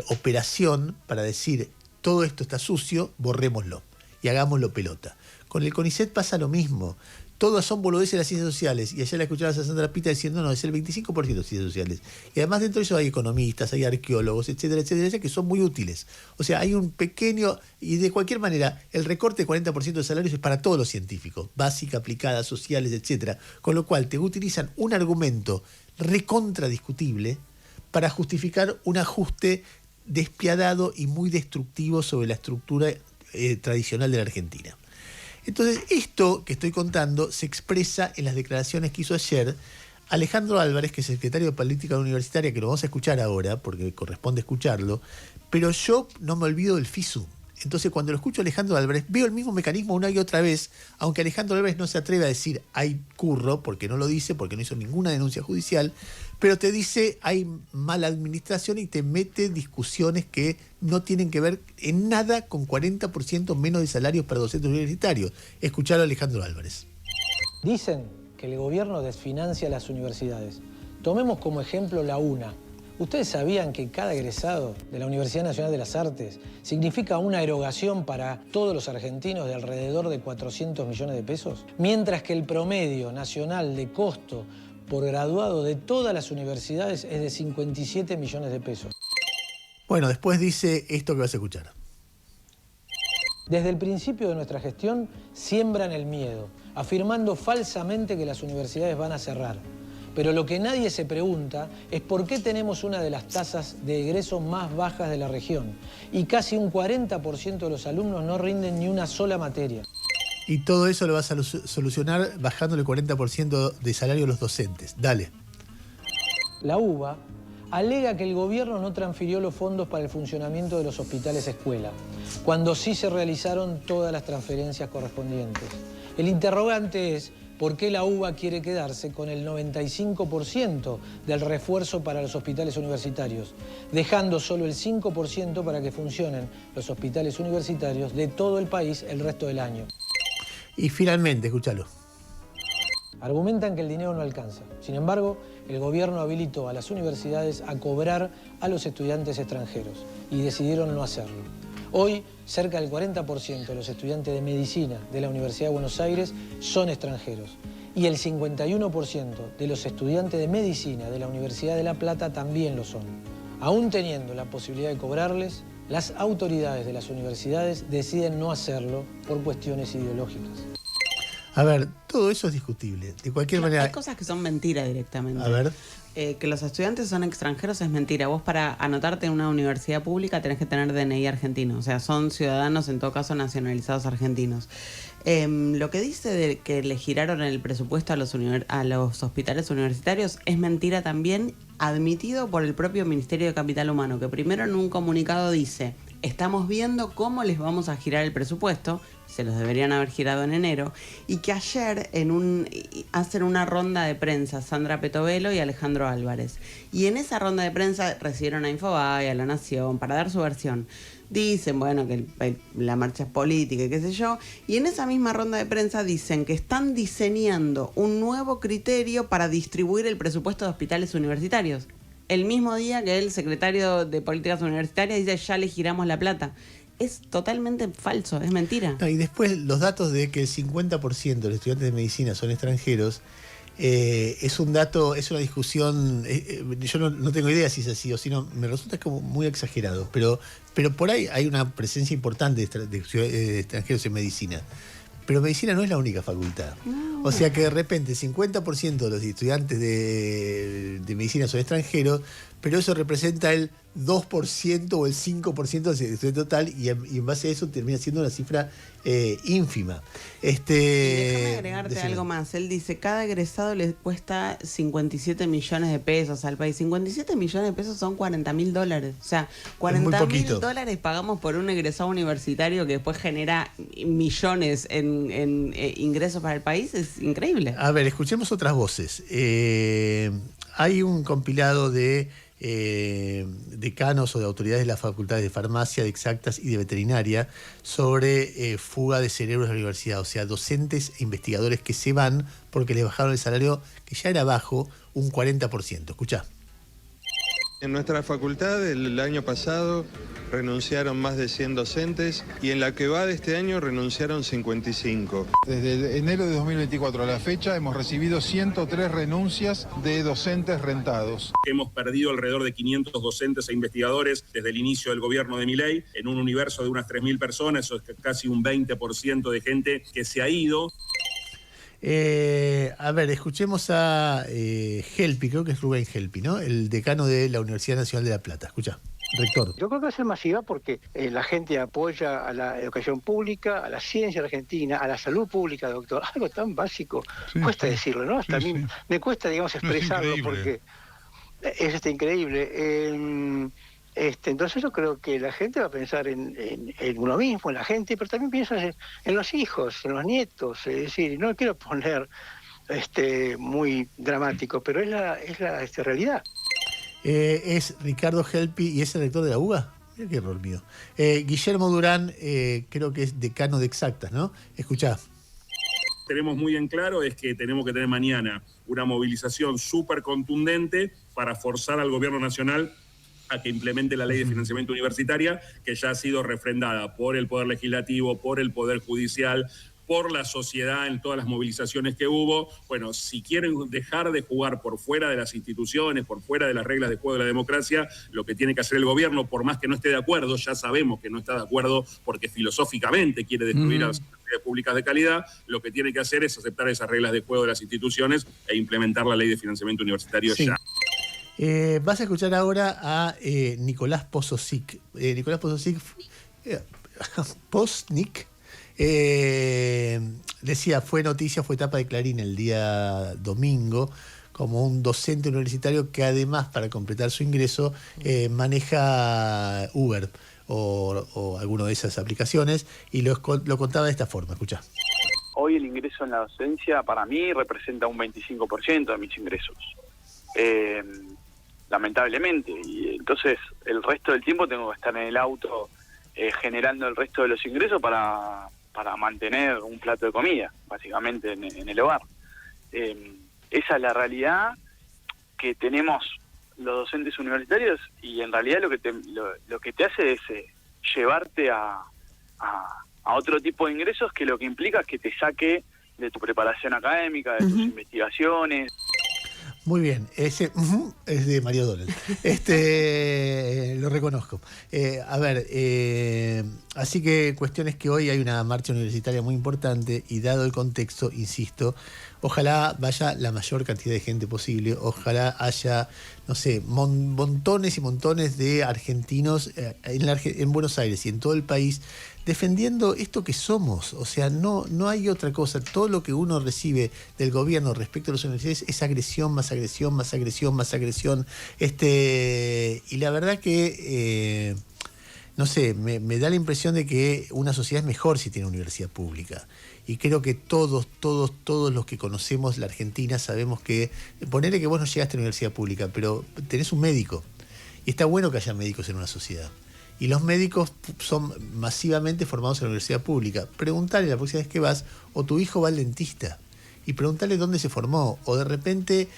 operación para decir, todo esto está sucio, borrémoslo y hagámoslo pelota. Con el CONICET pasa lo mismo. Todas son boludeces de las ciencias sociales. Y ayer la escuchabas a Sandra Pita diciendo, no, es el 25% de ciencias sociales. Y además dentro de eso hay economistas, hay arqueólogos, etcétera, etcétera, que son muy útiles. O sea, hay un pequeño, y de cualquier manera, el recorte de 40% de salarios es para todos los científicos, básica, aplicada, sociales, etcétera. Con lo cual te utilizan un argumento recontradiscutible para justificar un ajuste despiadado y muy destructivo sobre la estructura tradicional de la Argentina. Entonces, esto que estoy contando se expresa en las declaraciones que hizo ayer Alejandro Álvarez, que es secretario de Política Universitaria, que lo vamos a escuchar ahora, porque corresponde escucharlo, pero yo no me olvido del FISU. Entonces, cuando lo escucho a Alejandro Álvarez, veo el mismo mecanismo una y otra vez, aunque Alejandro Álvarez no se atreve a decir hay curro, porque no lo dice, porque no hizo ninguna denuncia judicial, pero te dice hay mala administración y te mete discusiones que no tienen que ver en nada con 40% menos de salarios para docentes universitarios. Escuchalo a Alejandro Álvarez. Dicen que el gobierno desfinancia las universidades. Tomemos como ejemplo la UNA. ¿Ustedes sabían que cada egresado de la Universidad Nacional de las Artes significa una erogación para todos los argentinos de alrededor de 400 millones de pesos? Mientras que el promedio nacional de costo por graduado de todas las universidades es de 57 millones de pesos. Bueno, después dice esto que vas a escuchar. Desde el principio de nuestra gestión siembran el miedo, afirmando falsamente que las universidades van a cerrar. Pero lo que nadie se pregunta es por qué tenemos una de las tasas de egreso más bajas de la región y casi un 40% de los alumnos no rinden ni una sola materia. Y todo eso lo vas a solucionar bajándole el 40% de salario a los docentes. Dale. La UBA alega que el gobierno no transfirió los fondos para el funcionamiento de los hospitales escuela, cuando sí se realizaron todas las transferencias correspondientes. El interrogante es ¿por qué la UBA quiere quedarse con el 95% del refuerzo para los hospitales universitarios, dejando solo el 5% para que funcionen los hospitales universitarios de todo el país el resto del año? Y finalmente, escúchalo. Argumentan que el dinero no alcanza. Sin embargo, el gobierno habilitó a las universidades a cobrar a los estudiantes extranjeros y decidieron no hacerlo. Hoy, cerca del 40% de los estudiantes de medicina de la Universidad de Buenos Aires son extranjeros y el 51% de los estudiantes de medicina de la Universidad de La Plata también lo son. Aún teniendo la posibilidad de cobrarles, las autoridades de las universidades deciden no hacerlo por cuestiones ideológicas. A ver, todo eso es discutible. De cualquier manera... Hay cosas que son mentiras directamente. A ver... que los estudiantes son extranjeros es mentira. Vos para anotarte en una universidad pública tenés que tener DNI argentino. O sea, son ciudadanos, en todo caso, nacionalizados argentinos. Lo que dice de que le giraron el presupuesto a los hospitales universitarios es mentira también, admitido por el propio Ministerio de Capital Humano, que primero en un comunicado dice: estamos viendo cómo les vamos a girar el presupuesto, se los deberían haber girado en enero, y que ayer hacen una ronda de prensa Sandra Petovelo y Alejandro Álvarez. Y en esa ronda de prensa recibieron a Infobae, a La Nación, para dar su versión. Dicen, bueno, que la marcha es política y qué sé yo, y en esa misma ronda de prensa dicen que están diseñando un nuevo criterio para distribuir el presupuesto de hospitales universitarios. El mismo día que el secretario de Políticas Universitarias dice ya le giramos la plata. Es totalmente falso, es mentira. No, y después los datos de que el 50% de los estudiantes de medicina son extranjeros, es un dato, es una discusión, yo no tengo idea si es así o si no, me resulta como muy exagerado, pero por ahí hay una presencia importante de extranjeros en medicina. Pero medicina no es la única facultad. No. O sea que de repente 50% de los estudiantes de medicina son extranjeros, pero eso representa el 2% o el 5% del estudiante total y en base a eso termina siendo una cifra ínfima. Y déjame agregarte algo más. Él dice, cada egresado le cuesta 57 millones de pesos al país. 57 millones de pesos son $40.000. O sea, $40.000 pagamos por un egresado universitario que después genera millones en ingresos para el país. Es increíble. A ver, escuchemos otras voces. Hay un compilado de decanos o de autoridades de las facultades de farmacia, de exactas y de veterinaria sobre fuga de cerebros de la universidad, o sea, docentes e investigadores que se van porque les bajaron el salario, que ya era bajo, un 40%. Escuchá. En nuestra facultad el año pasado renunciaron más de 100 docentes y en la que va de este año renunciaron 55. Desde enero de 2024 a la fecha hemos recibido 103 renuncias de docentes rentados. Hemos perdido alrededor de 500 docentes e investigadores desde el inicio del gobierno de Milei, en un universo de unas 3.000 personas, eso es casi un 20% de gente que se ha ido. A ver, escuchemos a Helpi, creo que es Rubén Helpi, ¿no? El decano de la Universidad Nacional de La Plata. Escucha, rector. Yo creo que va a ser masiva porque la gente apoya a la educación pública, a la ciencia argentina, a la salud pública, doctor. Algo tan básico, sí, cuesta decirlo, ¿no? Hasta a mí me cuesta, digamos, expresarlo porque es increíble. Entonces yo creo que la gente va a pensar en uno mismo, en la gente, pero también piensa en los hijos, en los nietos. Es decir, no quiero poner muy dramático, pero es la realidad. Es Ricardo Helpi y es el rector de la UBA. Mira qué error mío. Guillermo Durán, creo que es decano de Exactas, ¿no? Escuchá. Tenemos muy en claro es que tenemos que tener mañana una movilización súper contundente para forzar al gobierno nacional a que implemente la ley de financiamiento universitaria, que ya ha sido refrendada por el Poder Legislativo, por el Poder Judicial, por la sociedad en todas las movilizaciones que hubo. Bueno, si quieren dejar de jugar por fuera de las instituciones, por fuera de las reglas de juego de la democracia, lo que tiene que hacer el gobierno, por más que no esté de acuerdo, ya sabemos que no está de acuerdo porque filosóficamente quiere destruir a las universidades públicas de calidad, lo que tiene que hacer es aceptar esas reglas de juego de las instituciones e implementar la ley de financiamiento universitario ya. Vas a escuchar ahora a Nicolás Pozosic. Nicolás Pozosic, Poznick, decía, fue noticia, fue tapa de Clarín el día domingo, como un docente universitario que además, para completar su ingreso, maneja Uber o alguna de esas aplicaciones, y lo contaba de esta forma. Escuchá. Hoy el ingreso en la docencia para mí representa un 25% de mis ingresos. Lamentablemente, y entonces el resto del tiempo tengo que estar en el auto generando el resto de los ingresos para mantener un plato de comida, básicamente en el hogar. Esa es la realidad que tenemos los docentes universitarios, y en realidad lo que te hace es llevarte a otro tipo de ingresos, que lo que implica es que te saque de tu preparación académica, de tus investigaciones. Muy bien, ese es de Mario Donel. Lo reconozco. Así que cuestión es que hoy hay una marcha universitaria muy importante, y dado el contexto, insisto, ojalá vaya la mayor cantidad de gente posible, ojalá haya, no sé, montones y montones de argentinos en Buenos Aires y en todo el país defendiendo esto que somos. O sea, no hay otra cosa. Todo lo que uno recibe del gobierno respecto a las universidades es agresión, más agresión, más agresión, más agresión. Y la verdad que, no sé, me da la impresión de que una sociedad es mejor si tiene universidad pública. Y creo que todos los que conocemos la Argentina sabemos que, ponele que vos no llegaste a la universidad pública, pero tenés un médico. Y está bueno que haya médicos en una sociedad. Y los médicos son masivamente formados en la universidad pública. Preguntale la próxima vez que vas, o tu hijo va al dentista, y preguntale dónde se formó. O de repente,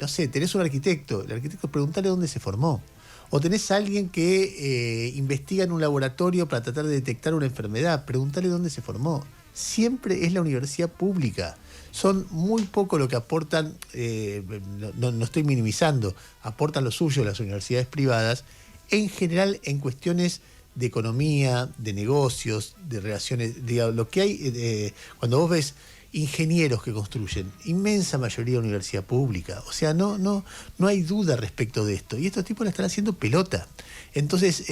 no sé, tenés un arquitecto, el arquitecto, preguntale dónde se formó. O tenés a alguien que investiga en un laboratorio para tratar de detectar una enfermedad, preguntale dónde se formó. Siempre es la universidad pública. Son muy poco lo que aportan, no estoy minimizando, aportan lo suyo las universidades privadas, en general en cuestiones de economía, de negocios, de relaciones, digamos, lo que hay, cuando vos ves ingenieros que construyen, inmensa mayoría de universidad pública, o sea, no hay duda respecto de esto, y estos tipos la están haciendo pelota. Entonces,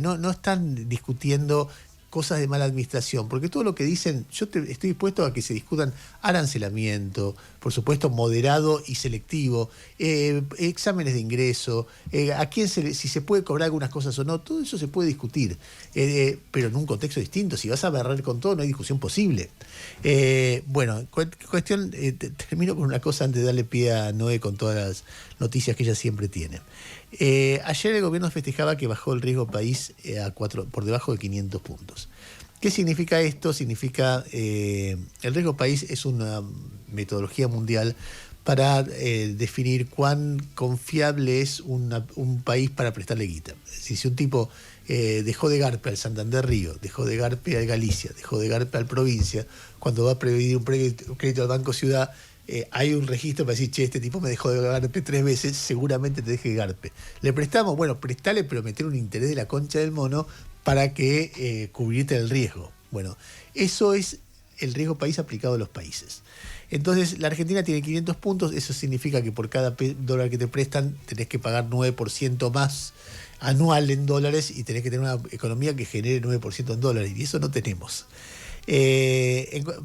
no están discutiendo cosas de mala administración, porque todo lo que dicen, estoy dispuesto a que se discutan arancelamiento, por supuesto moderado y selectivo, exámenes de ingreso, a quién si se puede cobrar algunas cosas o no, todo eso se puede discutir, pero en un contexto distinto. Si vas a barrer con todo, no hay discusión posible. Bueno, cuestión, termino con una cosa antes de darle pie a Noé con todas las noticias que ella siempre tiene. Ayer el gobierno festejaba que bajó el riesgo país por debajo de 500 puntos. ¿Qué significa esto? Significa, el riesgo país es una metodología mundial para definir cuán confiable es un país para prestarle guita. Es decir, si un tipo dejó de garpe al Santander Río, dejó de garpe al Galicia, dejó de garpe al Provincia, cuando va a pedir un crédito al Banco Ciudad, hay un registro para decir, che, este tipo me dejó de garpe 3 veces, seguramente te deje de garpe. ¿Le prestamos? Bueno, prestale, pero meter un interés de la concha del mono para que cubrirte el riesgo. Bueno, eso es el riesgo país aplicado a los países. Entonces, la Argentina tiene 500 puntos, eso significa que por cada dólar que te prestan tenés que pagar 9% más anual en dólares, y tenés que tener una economía que genere 9% en dólares, y eso no tenemos.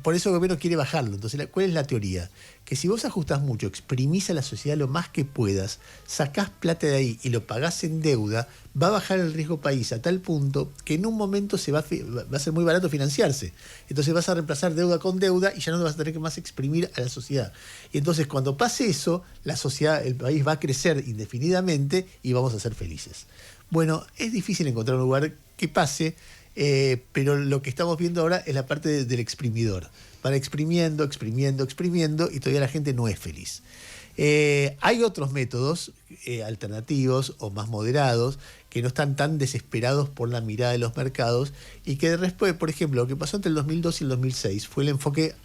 Por eso el gobierno quiere bajarlo. Entonces, ¿cuál es la teoría? Que si vos ajustás mucho, exprimís a la sociedad lo más que puedas, sacás plata de ahí y lo pagás en deuda, va a bajar el riesgo país a tal punto que en un momento va a ser muy barato financiarse. Entonces vas a reemplazar deuda con deuda y ya no vas a tener que más exprimir a la sociedad. Y entonces cuando pase eso, la sociedad, el país va a crecer indefinidamente y vamos a ser felices. Bueno, es difícil encontrar un lugar que pase, pero lo que estamos viendo ahora es la parte del exprimidor. Van exprimiendo y todavía la gente no es feliz. Hay otros métodos alternativos o más moderados que no están tan desesperados por la mirada de los mercados y que después, por ejemplo, lo que pasó entre el 2002 y el 2006 fue el enfoque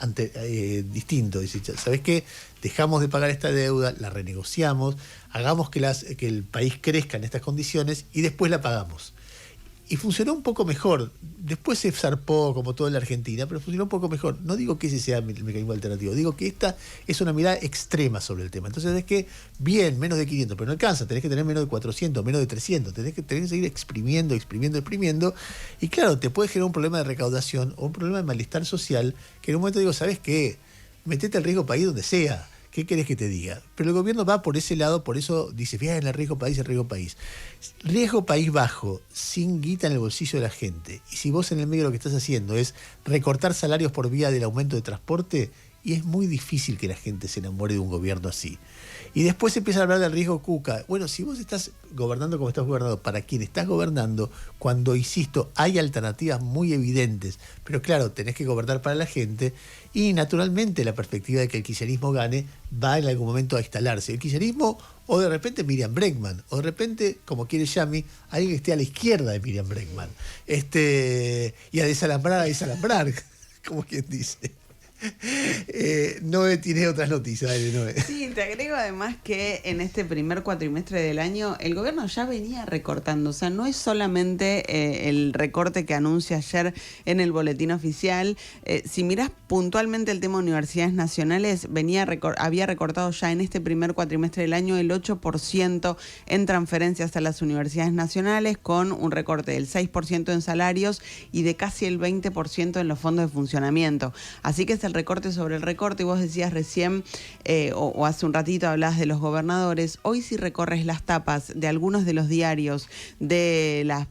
distinto. Es decir, ¿sabes qué? Dejamos de pagar esta deuda, la renegociamos, hagamos que el país crezca en estas condiciones y después la pagamos. Y funcionó un poco mejor. Después se zarpó, como todo en la Argentina, pero funcionó un poco mejor. No digo que ese sea el mecanismo alternativo, digo que esta es una mirada extrema sobre el tema. Entonces es que, bien, menos de 500, pero no alcanza, tenés que tener menos de 400, menos de 300, tenés que seguir exprimiendo. Y claro, te puede generar un problema de recaudación o un problema de malestar social, que en un momento digo, ¿sabes qué? Metete al riesgo país donde sea. ¿Qué querés que te diga? Pero el gobierno va por ese lado, por eso dice, bien, el riesgo país. Riesgo país bajo, sin guita en el bolsillo de la gente. Y si vos en el medio lo que estás haciendo es recortar salarios por vía del aumento de transporte, y es muy difícil que la gente se enamore de un gobierno así. Y después se empieza a hablar del riesgo cuca. Bueno, si vos estás gobernando como estás gobernando, para quien estás gobernando, cuando, insisto, hay alternativas muy evidentes, pero claro, tenés que gobernar para la gente, y naturalmente la perspectiva de que el kirchnerismo gane va en algún momento a instalarse. El kirchnerismo, o de repente Miriam Bregman, o de repente, como quiere Yami, alguien que esté a la izquierda de Miriam Bregman. Y a desalambrar, como quien dice. Noé tiene otras noticias. Dale, Noé. Sí, te agrego además que en este primer cuatrimestre del año el gobierno ya venía recortando, o sea, no es solamente el recorte que anuncia ayer en el boletín oficial. Si mirás puntualmente el tema universidades nacionales, había recortado ya en este primer cuatrimestre del año el 8% en transferencias a las universidades nacionales, con un recorte del 6% en salarios y de casi el 20% en los fondos de funcionamiento. Así que el recorte sobre el recorte, y vos decías recién, o hace un ratito hablabas de los gobernadores. Hoy si recorres las tapas de algunos de los diarios de las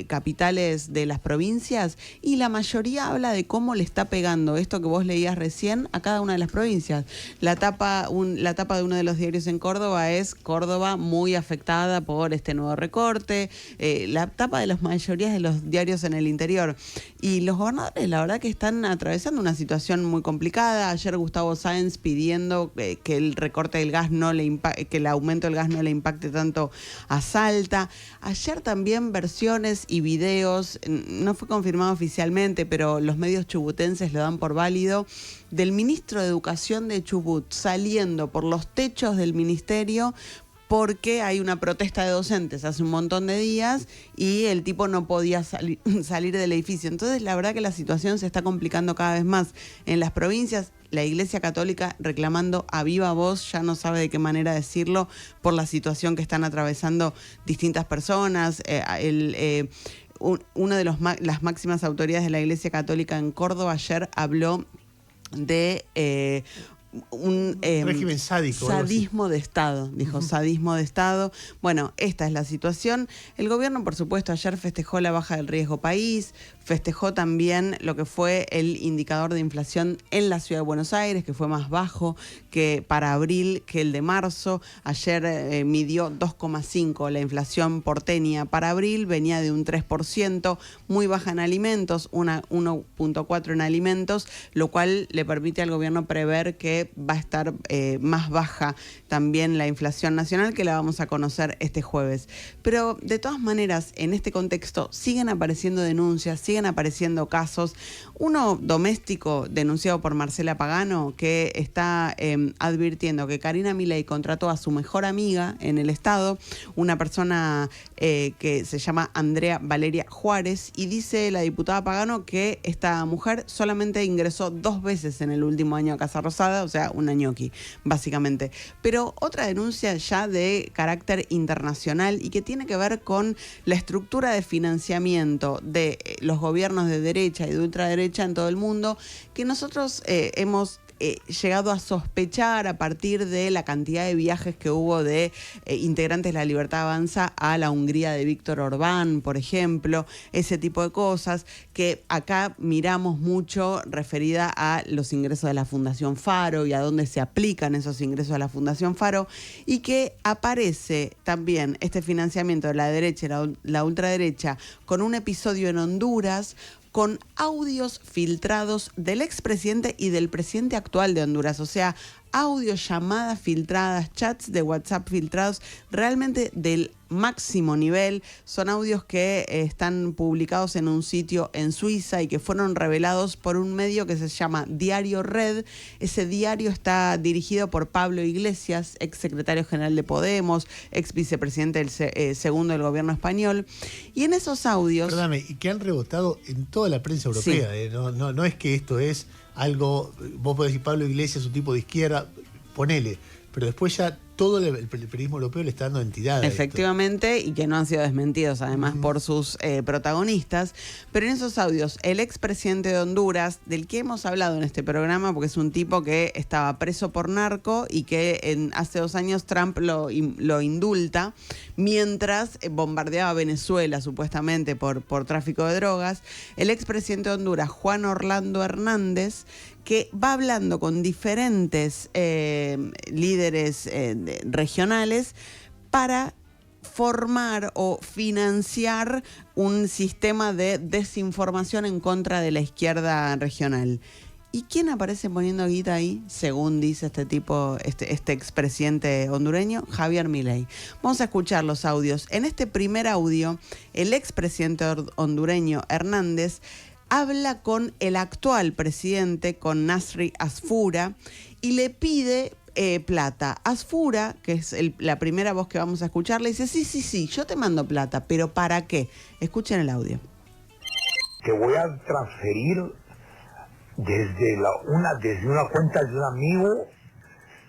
capitales de las provincias, y la mayoría habla de cómo le está pegando esto que vos leías recién a cada una de las provincias. La tapa de uno de los diarios en Córdoba es Córdoba muy afectada por este nuevo recorte, la tapa de la mayoría de los diarios en el interior. Y los gobernadores, la verdad que están atravesando una situación muy complicada. Ayer Gustavo Sáenz pidiendo que el recorte del gas que el aumento del gas no le impacte tanto a Salta. Ayer también versiones y videos, no fue confirmado oficialmente, pero los medios chubutenses lo dan por válido, del ministro de Educación de Chubut saliendo por los techos del ministerio porque hay una protesta de docentes hace un montón de días y el tipo no podía salir del edificio. Entonces, la verdad que la situación se está complicando cada vez más en las provincias. La Iglesia Católica reclamando a viva voz, ya no sabe de qué manera decirlo, por la situación que están atravesando distintas personas. Una de las máximas autoridades de la Iglesia Católica en Córdoba ayer habló de un régimen sádico, sadismo de Estado, dijo sadismo de Estado. Bueno, esta es la situación. El gobierno, por supuesto, ayer festejó la baja del riesgo país, festejó también lo que fue el indicador de inflación en la Ciudad de Buenos Aires, que fue más bajo que para abril que el de marzo. Ayer midió 2,5 la inflación porteña para abril, venía de un 3%, muy baja en alimentos, 1,4 en alimentos, lo cual le permite al gobierno prever que va a estar más baja también la inflación nacional, que la vamos a conocer este jueves. Pero de todas maneras, en este contexto siguen apareciendo denuncias, siguen apareciendo casos. Uno doméstico denunciado por Marcela Pagano, que está advirtiendo que Karina Milei contrató a su mejor amiga en el Estado, una persona que se llama Andrea Valeria Juárez, y dice la diputada Pagano que esta mujer solamente ingresó 2 veces en el último año a Casa Rosada, o sea, una ñoqui, básicamente. Pero otra denuncia ya de carácter internacional y que tiene que ver con la estructura de financiamiento de los gobiernos de derecha y de ultraderecha en todo el mundo, que nosotros hemos llegado a sospechar a partir de la cantidad de viajes que hubo de integrantes de La Libertad Avanza a la Hungría de Víctor Orbán, por ejemplo, ese tipo de cosas que acá miramos mucho referida a los ingresos de la Fundación Faro y a dónde se aplican esos ingresos a la Fundación Faro, y que aparece también este financiamiento de la derecha y la ultraderecha con un episodio en Honduras, con audios filtrados del expresidente y del presidente actual de Honduras, o sea, audios, llamadas filtradas, chats de WhatsApp filtrados, realmente del máximo nivel. Son audios que están publicados en un sitio en Suiza y que fueron revelados por un medio que se llama Diario Red. Ese diario está dirigido por Pablo Iglesias, ex secretario general de Podemos, ex vicepresidente del segundo del gobierno español. Y en esos audios... Perdóname, y que han rebotado en toda la prensa europea. Sí. No es que esto es algo, vos podés decir Pablo Iglesias, un tipo de izquierda, ponele, pero después ya todo el periodismo europeo le está dando entidad. Efectivamente, y que no han sido desmentidos además por sus protagonistas. Pero en esos audios, el expresidente de Honduras, del que hemos hablado en este programa, porque es un tipo que estaba preso por narco y que hace 2 años Trump lo indulta, mientras bombardeaba Venezuela supuestamente por tráfico de drogas, el expresidente de Honduras, Juan Orlando Hernández, que va hablando con diferentes líderes regionales para formar o financiar un sistema de desinformación en contra de la izquierda regional. ¿Y quién aparece poniendo guita ahí? Según dice este tipo, este expresidente hondureño, Javier Milei. Vamos a escuchar los audios. En este primer audio, el expresidente hondureño Hernández habla con el actual presidente, con Nasri Asfura, y le pide plata. Asfura, que es la primera voz que vamos a escuchar, le dice, sí, yo te mando plata, pero ¿para qué? Escuchen el audio. Te voy a transferir desde una cuenta de un amigo,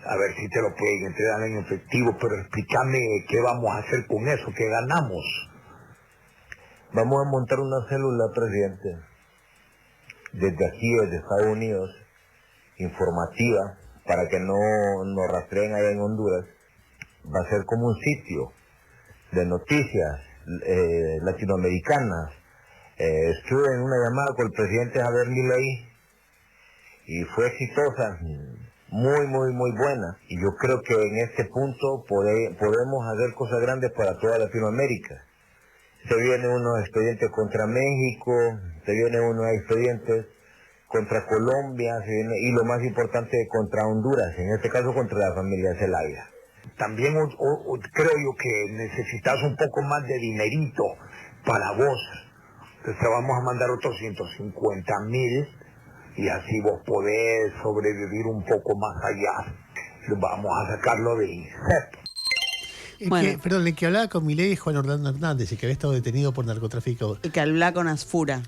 a ver si te lo pueden entregar en efectivo, pero explícame qué vamos a hacer con eso, qué ganamos. Vamos a montar una célula, presidente, desde aquí, desde Estados Unidos, informativa, para que no nos rastreen allá en Honduras. Va a ser como un sitio de noticias latinoamericanas. Estuve en una llamada con el presidente Javier Milei y fue exitosa, muy buena. Y yo creo que en este punto podemos hacer cosas grandes para toda Latinoamérica. Se vienen unos expedientes contra México, se vienen unos expedientes contra Colombia, y lo más importante, contra Honduras, en este caso contra la familia Zelaya. También creo yo que necesitas un poco más de dinerito para vos. Entonces te vamos a mandar otros 150,000 y así vos podés sobrevivir un poco más allá. Vamos a sacarlo de INSEP. El que hablaba con Milei es Juan Orlando Hernández, el que había estado detenido por narcotráfico. El que hablaba con Asfura.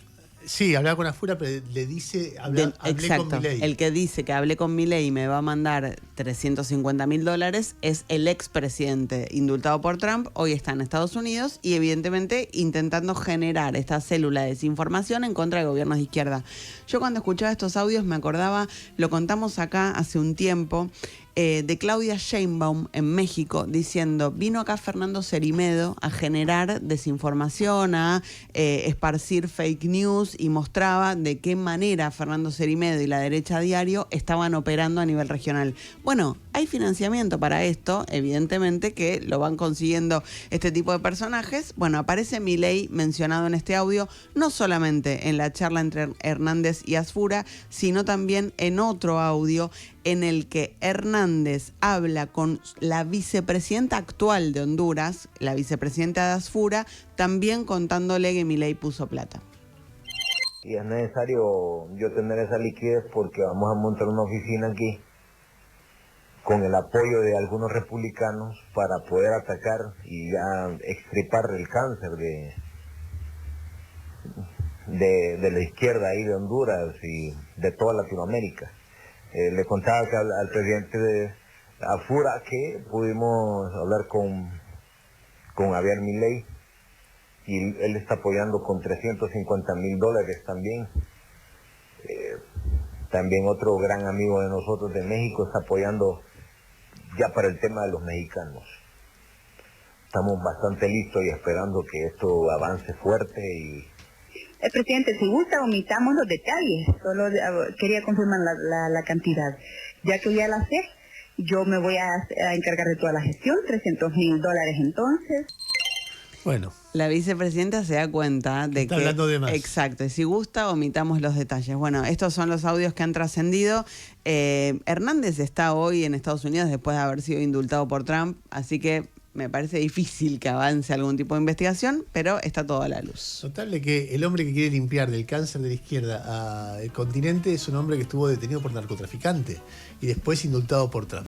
Sí, hablaba con Asfura, pero le dice, hablé con Milei. El que dice que hablé con Milei y me va a mandar $350,000 es el expresidente indultado por Trump, hoy está en Estados Unidos y evidentemente intentando generar esta célula de desinformación en contra de gobiernos de izquierda. Yo cuando escuchaba estos audios me acordaba, lo contamos acá hace un tiempo, de Claudia Sheinbaum en México diciendo, vino acá Fernando Cerimedo a generar desinformación, a esparcir fake news y mostraba de qué manera Fernando Cerimedo y la derecha diario estaban operando a nivel regional. Bueno, hay financiamiento para esto, evidentemente que lo van consiguiendo este tipo de personajes. Bueno, aparece Milei mencionado en este audio, no solamente en la charla entre Hernández y Asfura, sino también en otro audio en el que Hernández habla con la vicepresidenta actual de Honduras, la vicepresidenta de Asfura, también contándole que Milei puso plata. Y es necesario yo tener esa liquidez porque vamos a montar una oficina aquí con el apoyo de algunos republicanos para poder atacar y ya extirpar el cáncer de la izquierda ahí de Honduras y de toda Latinoamérica. Le contaba que al presidente de Afura que pudimos hablar con Javier Milei y él está apoyando con $350,000 también. También otro gran amigo de nosotros de México está apoyando ya para el tema de los mexicanos. Estamos bastante listos y esperando que esto avance fuerte y... Presidente, si gusta, omitamos los detalles. Solo quería confirmar la cantidad. Ya que ya la sé, yo me voy a encargar de toda la gestión, $300,000 entonces. Bueno. La vicepresidenta se da cuenta de Está que... hablando de más. Exacto, y si gusta, omitamos los detalles. Bueno, estos son los audios que han trascendido. Hernández está hoy en Estados Unidos después de haber sido indultado por Trump, así que me parece difícil que avance algún tipo de investigación, pero está todo a la luz. Total de que el hombre que quiere limpiar del cáncer de la izquierda al continente es un hombre que estuvo detenido por narcotraficante y después indultado por Trump.